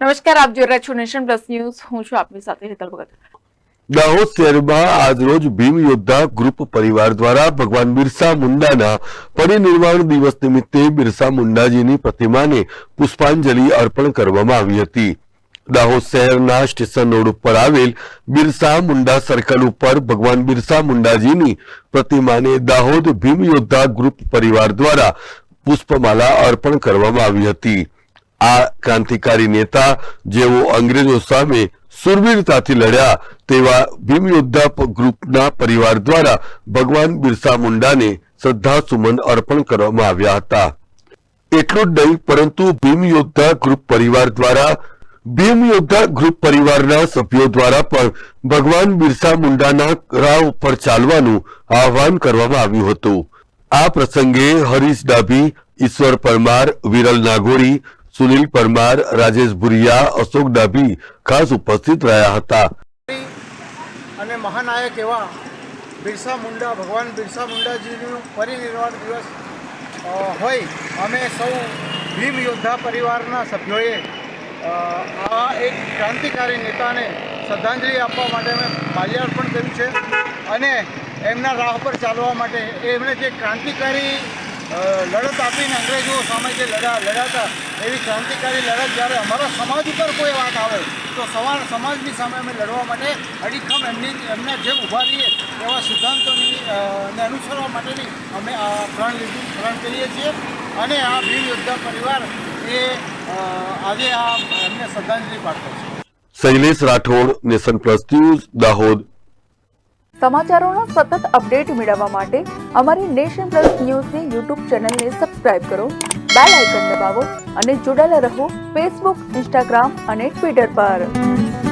નમસ્કાર, આપ જોઈ રહ્યા છો નેશન પ્લસ ન્યૂઝ. હું છું આપની સાથે હેતલ ભગત. દાહોદ શહેરમાં આજરોજ ભીમ યોદ્ધા ગ્રુપ પરિવાર દ્વારા ભગવાન બિરસા મુંડાના પરિનિર્વાણ દિવસ નિમિત્તે બિરસા મુંડાજીની પ્રતિમાને પુષ્પાંજલિ અર્પણ કરવામાં આવી હતી. દાહોદ શહેરના સ્ટેશન રોડ ઉપર આવેલ બિરસા મુંડા સર્કલ ઉપર ભગવાન બિરસા મુંડાજીની પ્રતિમાને દાહોદ ભીમ યોદ્ધા ગ્રુપ પરિવાર દ્વારા પુષ્પમાલા અર્પણ કરવામાં આવી હતી. આ ક્રાંતિકારી નેતા જેઓ અંગ્રેજો સામે સુરવીરતાથી લડ્યા તેવા ભીમ યોદ્ધા ગ્રુપના પરિવાર દ્વારા ભગવાન બિરસા મુંડાને શ્રદ્ધાસુમન અર્પણ કરવામાં આવ્યા હતા. એટલું જ નહીં પરંતુ ભીમ યોદ્ધા ગ્રુપ પરિવાર દ્વારા ભીમ યોદ્ધા ગ્રુપ પરિવારના સભ્યો દ્વારા પણ ભગવાન બિરસા મુંડાના રાહ ઉપર ચાલવાનું આહવાન કરવામાં આવ્યું હતું. આ પ્રસંગે હરીશ ડાભી, ઈશ્વર પરમાર, વિરલ નાગોરી, સુનિલ પરમાર, રાજેશ ભુરિયા, અશોક ડાભી ખાસ ઉપસ્થિત રહ્યા હતા. અને મહાનાયક એવા બિરસા મુંડા, ભગવાન બિરસા મુંડાજીનું પરિનિર્વાણ દિવસ હોય અમે સૌ ભીમ યોદ્ધા પરિવારના સભ્યોએ આ એક ક્રાંતિકારી નેતાને શ્રદ્ધાંજલિ આપવા માટે અમે માલ્યાર્પણ કર્યું છે. અને એમના રાહ પર ચાલવા માટે એમણે જે ક્રાંતિકારી લડત આપીને અંગ્રેજો સામે જે લડાતા એવી ક્રાંતિકારી લડત જ્યારે અમારા સમાજ ઉપર કોઈ વાત આવે તો સમાજની સામે અમે લડવા માટે અડીખમ એમના જેમ ઊભા રહીએ એવા સિદ્ધાંતોની ને અનુસરવા માટેની અમે આ પ્રણ કરીએ છીએ. અને આ ભીમ યોદ્ધા પરિવાર એ આજે આ એમને શ્રદ્ધાંજલિ પાઠવે છે. Shailesh Rathod, nation plus news, Dahod. સમાચારોનો સતત અપડેટ મેળવવા માટે અમારી નેશન પ્લસ ન્યૂઝની યુટ્યુબ ચેનલને સબસ્ક્રાઇબ કરો, બેલ આઇકન દબાવો અને જોડાયેલા રહો ફેસબુક, ઇન્સ્ટાગ્રામ અને ટ્વિટર પર.